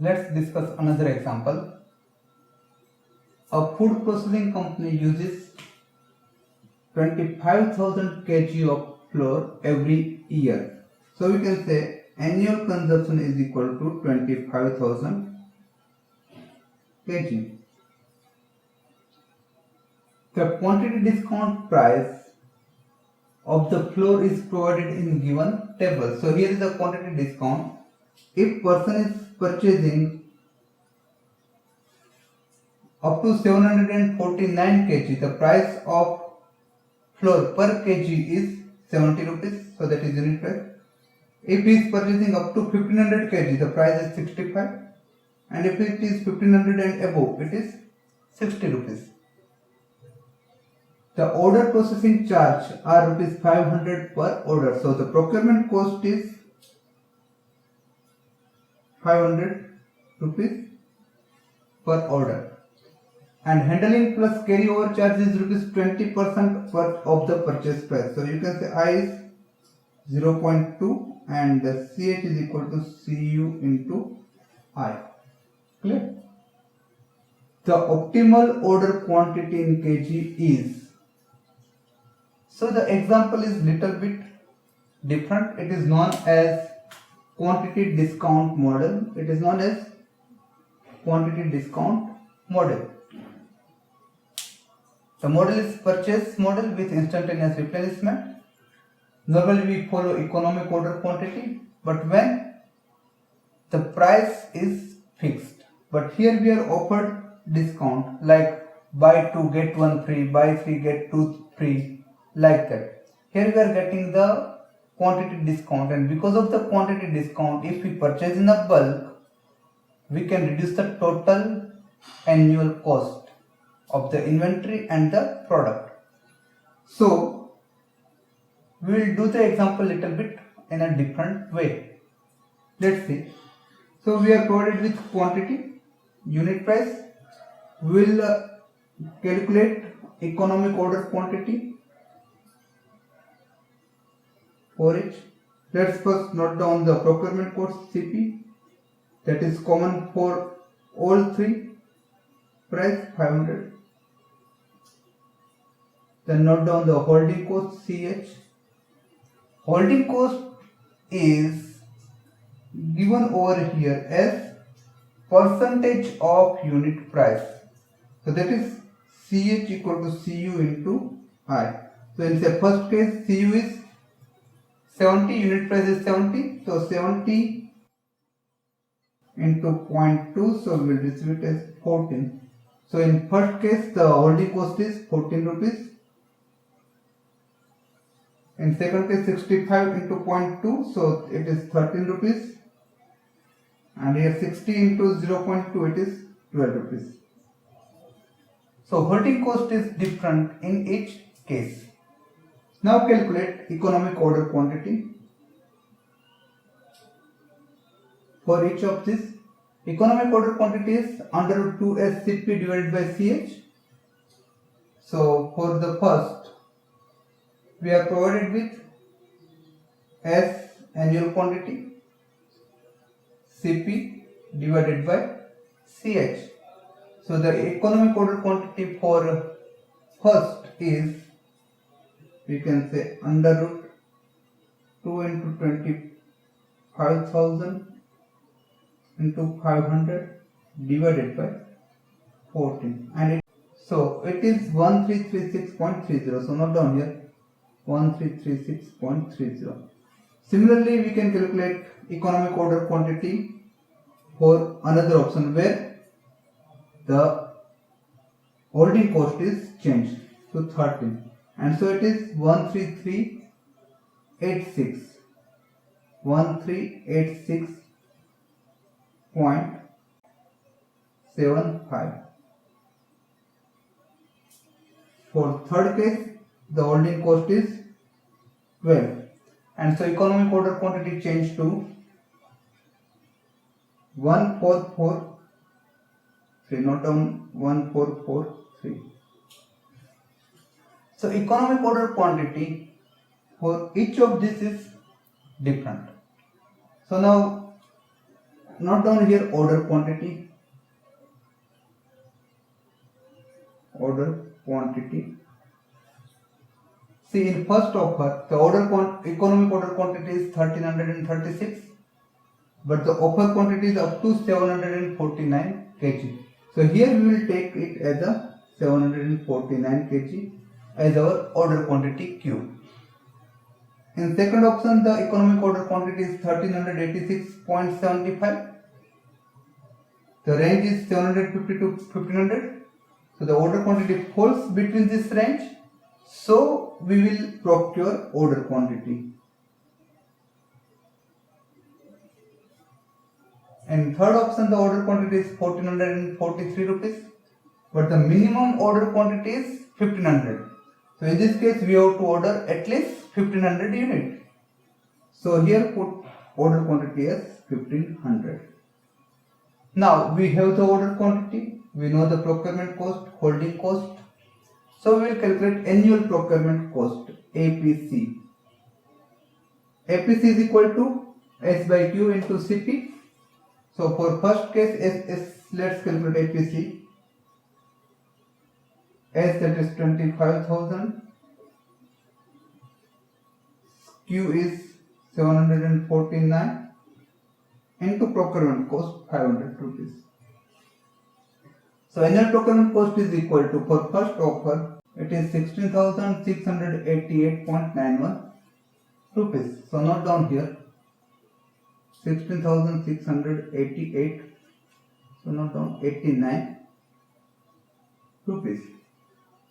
Let's discuss another example. A food processing company uses 25,000 kg of flour every year. So we can say annual consumption is equal to 25,000 kg. The quantity discount price of the flour is provided in given table. So here is the quantity discount. If person is purchasing up to 749 kg, the price of flour per kg is 70 rupees. So that is unit price. If he is purchasing up to 1500 kg, the price is 65. And if it is 1500 and above, it is 60 rupees. The order processing charge are rupees 500 per order. So the procurement cost is 500 rupees per order. And handling plus carryover charge is rupees 20% of the purchase price. So you can say I is 0.2 and the CH is equal to CU into I. Clear? The optimal order quantity in kg is. So the example is little bit different. It is known as quantity discount model. It is known as quantity discount model. The model is purchase model with instantaneous replenishment. Normally we follow economic order quantity, but when the price is fixed. But here we are offered discount like buy 2 get 1 free, buy 3 get 2 free, like that. Here we are getting the quantity discount, and because of the quantity discount, if we purchase in a bulk, we can reduce the total annual cost of the inventory and the product. So we will do the example little bit in a different way. Let's see. So we are provided with quantity, unit price. We will calculate economic order quantity for each. Let's first note down the procurement cost CP, that is common for all three. Price 500. Then note down the holding cost CH. Holding cost is given over here as percentage of unit price. So that is CH equal to CU into I. So in the first case CU is 70, unit price is 70. So 70 into 0.2, so we will receive it as 14. So in first case the holding cost is 14 rupees. In second case 65 into 0.2, so it is 13 rupees. And here 60 into 0.2, it is 12 rupees. So holding cost is different in each case. Now calculate economic order quantity for each of this. Economic order quantity is under root 2 SCP divided by CH. So for the first, we are provided with S annual quantity, CP divided by CH. So the economic order quantity for first is, we can say, under root 2 into 25,000 into 500 divided by 14, and so it is 1336.30. So note down here 1336.30. Similarly, we can calculate economic order quantity for another option where the holding cost is changed to 13, and so it is 1386.75. For third case, the holding cost is 12, and so economic order quantity changed to 1443. Note down 1443. So economic order quantity for each of this is different. So now note down here order quantity. See, in first offer, the economic order quantity is 1336, but the offer quantity is up to 749 kg. So here we will take it as a 749 kg as our order quantity Q. In second option, the economic order quantity is 1386.75. The range is 750 to 1500. So the order quantity falls between this range. So we will procure order quantity. And third option, the order quantity is 1443 rupees, but the minimum order quantity is 1500. So in this case, we have to order at least 1500 units. So here put order quantity as 1500. Now we have the order quantity, we know the procurement cost, holding cost. So we will calculate annual procurement cost, APC. APC is equal to S by Q into CP. So for first case, let's calculate APC. S, that is 25,000. Q is 749 into procurement cost 500 rupees. So annual procurement cost is equal to, for first offer, it is 16,688.91 rupees. So note down here 16,688. So note down 89 rupees.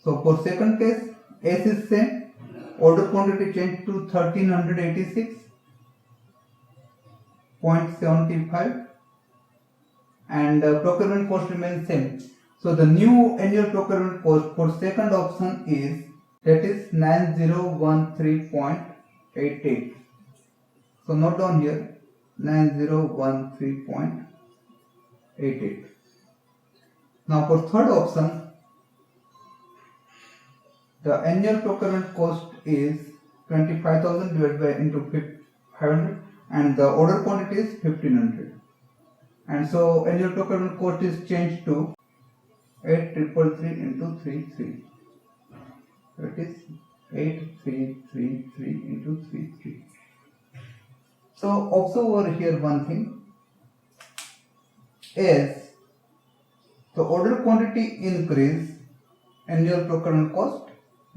So for second case, S is same. Order quantity changed to 1386.75 and procurement cost remains same. So the new annual procurement cost for second option is, that is 9013.88. So note down here 9013.88. Now for third option, the annual procurement cost is 25,000 divided by into 500 and the order quantity is 1500. And so annual procurement cost is changed to 8333 into 33. That is 8333 into 33. So observe over here one thing is the order quantity increase, annual procurement cost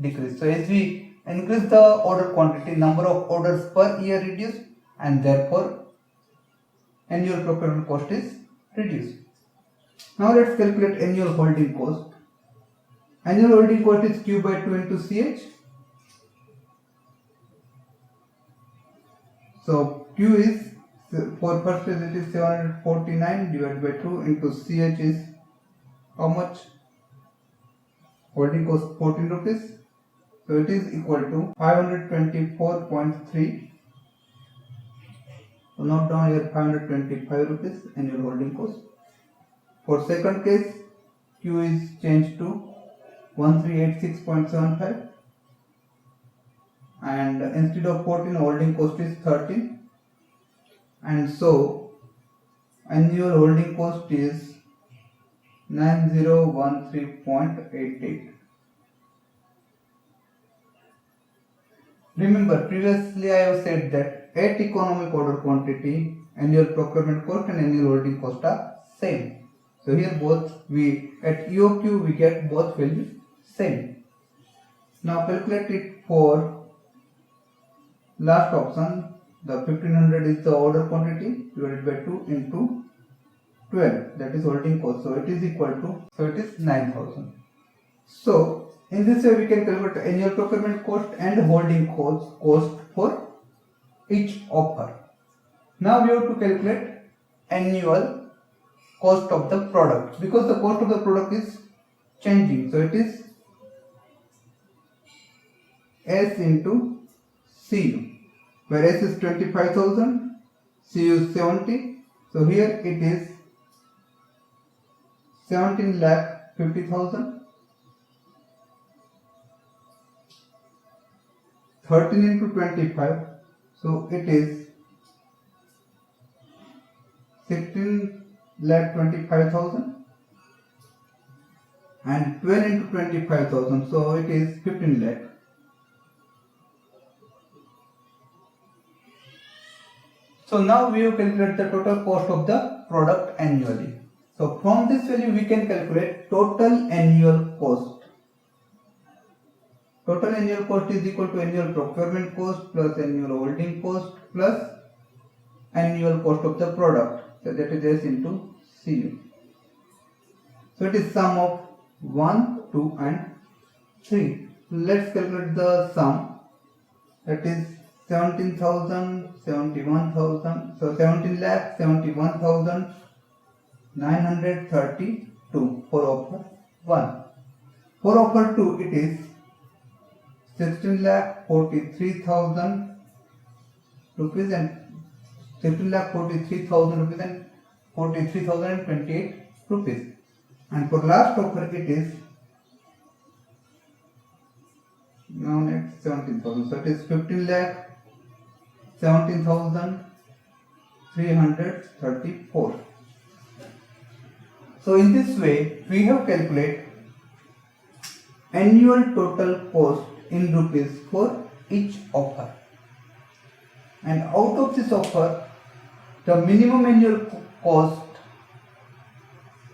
decrease. So as we increase the order quantity, number of orders per year reduce and therefore annual procurement cost is reduced. Now let's calculate annual holding cost. Annual holding cost is Q by 2 into CH. So Q is, for first case it is 749 divided by 2 into CH is how much? Holding cost 14 rupees. So it is equal to 524.3. So note down here 525 rupees annual holding cost. For second case, Q is changed to 1386.75 and instead of 14 holding cost is 13, and so annual holding cost is 9013.88. Remember, previously I have said that at economic order quantity, annual procurement cost and annual holding cost are same. So here both at EOQ we get both values same. Now calculate it for last option. The 1500 is the order quantity divided by 2 into 12, that is holding cost. So it is equal to, so it is 9000. So in this way we can calculate annual procurement cost and holding cost for each offer. Now we have to calculate annual cost of the product, because the cost of the product is changing. So it is S into CU, where S is 25,000, CU is 70. So here it is 17,50,000. 13 into 25, so it is 16,25,000 and 12 into 25,000, so it is 15 lakh. So now we have calculated the total cost of the product annually. So from this value we can calculate total annual cost. Total annual cost is equal to annual procurement cost plus annual holding cost plus annual cost of the product. So that is S into CU. So it is sum of 1, 2 and 3. Let's calculate the sum. That is 17,000, 71,000. So 17 lakh 71,932 for offer 1. For offer 2 it is 16 lakh 43,000 rupees and 16 lakh 43,000 rupees and 43,028 rupees. And for last offer it is now at 17,000. So it is 15 lakh 17,334. So in this way we have calculated annual total cost in rupees for each offer. And out of this offer, the minimum annual cost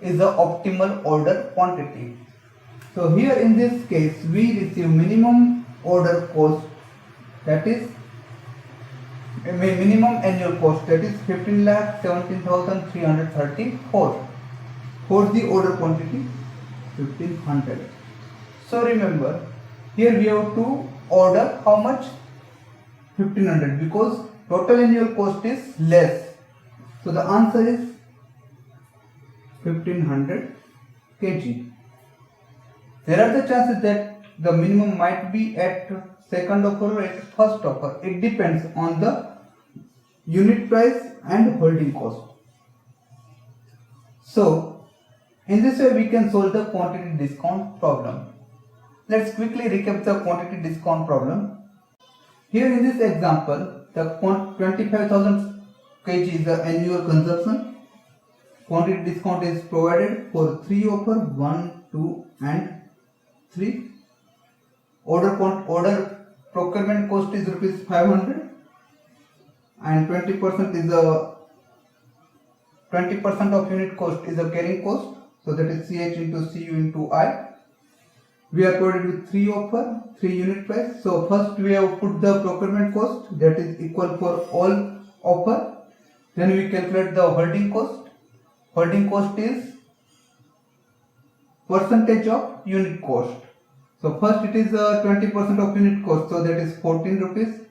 is the optimal order quantity. So here in this case we receive minimum order cost, that is minimum annual cost, that is 15,17,334 for the order quantity 1500. So remember, here we have to order how much? 1500, because total annual cost is less. So the answer is 1500 kg. There are the chances that the minimum might be at second offer or at first offer. It depends on the unit price and holding cost. So in this way we can solve the quantity discount problem. Let's quickly recap the quantity discount problem. Here in this example, the 25,000 kg is the annual consumption. Quantity discount is provided for 3 offer 1, 2 and 3. Order procurement cost is rupees 500 and 20% is the 20% of unit cost is the carrying cost. So that is CH into CU into I. We are provided with 3 offer, 3 unit price. So first we have put the procurement cost, that is equal for all offer. Then we calculate the holding cost. Holding cost is percentage of unit cost. So first it is 20% of unit cost, so that is 14 rupees.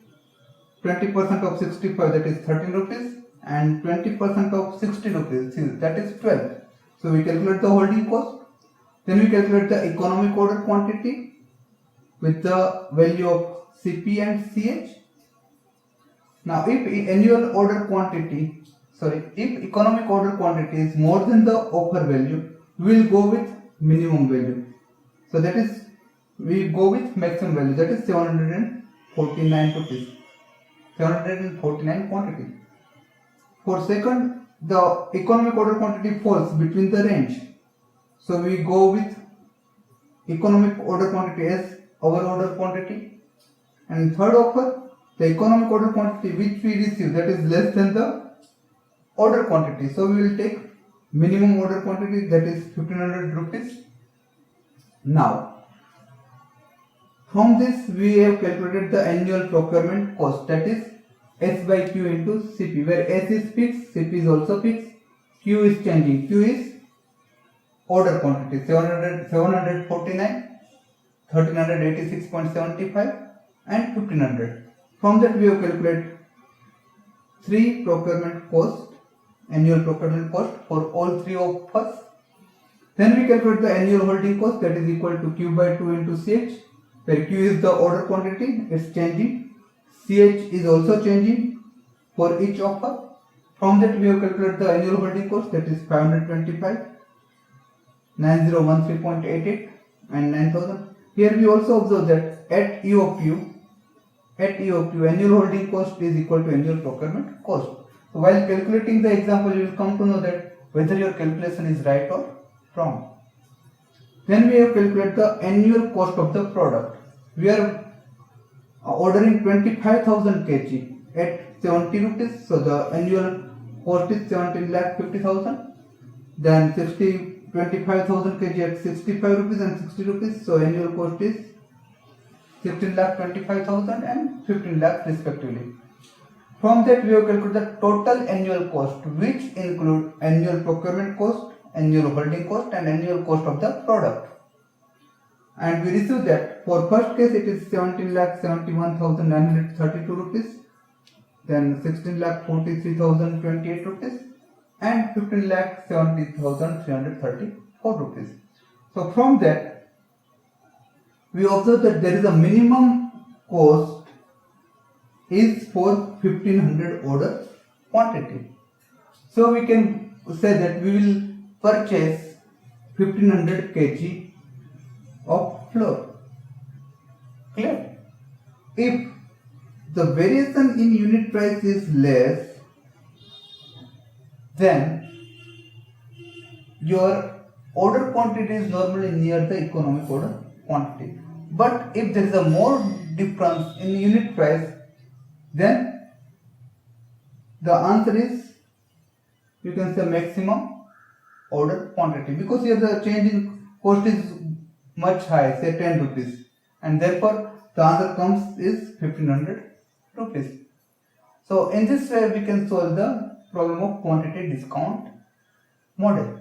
20% of 65, that is 13 rupees. And 20% of 60 rupees, that is 12. So we calculate the holding cost. Then we calculate the economic order quantity with the value of CP and CH. Now if economic order quantity is more than the offer value, we will go with minimum value. So that is, we go with maximum value, that is 749 rupees. 749 quantity. For second, the economic order quantity falls between the range. So we go with economic order quantity as our order quantity. And third offer, the economic order quantity which we receive, that is less than the order quantity. So we will take minimum order quantity, that is 1500 rupees. Now from this we have calculated the annual procurement cost, that is S by Q into CP, where S is fixed, CP is also fixed, Q is changing. Q is order quantity 749, 1386.75 and 1500. From that we have calculated 3 procurement cost, annual procurement cost for all 3 offers. Then we calculate the annual holding cost, that is equal to Q by 2 into CH, where Q is the order quantity, it's changing. CH is also changing for each offer. From that we have calculated the annual holding cost, that is 525, 9013.88 and 9000. Here we also observe that at EOQ annual holding cost is equal to annual procurement cost. So while calculating the example, you will come to know that whether your calculation is right or wrong. Then we have calculated the annual cost of the product. We are ordering 25,000 kg at 70 rupees. So the annual cost is 17,50,000. Then 25,000 kg at 65 rupees and 60 rupees. So annual cost is 16,25,000 and 15 lakh respectively. From that we have calculated the total annual cost, which include annual procurement cost, annual holding cost and annual cost of the product. And we receive that for first case it is 17,71,932 rupees, then 16,43,028 rupees and 15,70,334 rupees. So from that we observe that there is a minimum cost is for 1500 order quantity. So we can say that we will purchase 1500 kg of flour. Clear? If the variation in unit price is less, then your order quantity is normally near the economic order quantity. But if there is a more difference in unit price, then the answer is, you can say, maximum order quantity, because here the change in cost is much high, say 10 rupees, and therefore the answer comes is 1500 rupees. So in this way we can solve the problem of quantity discount model.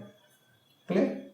Clear?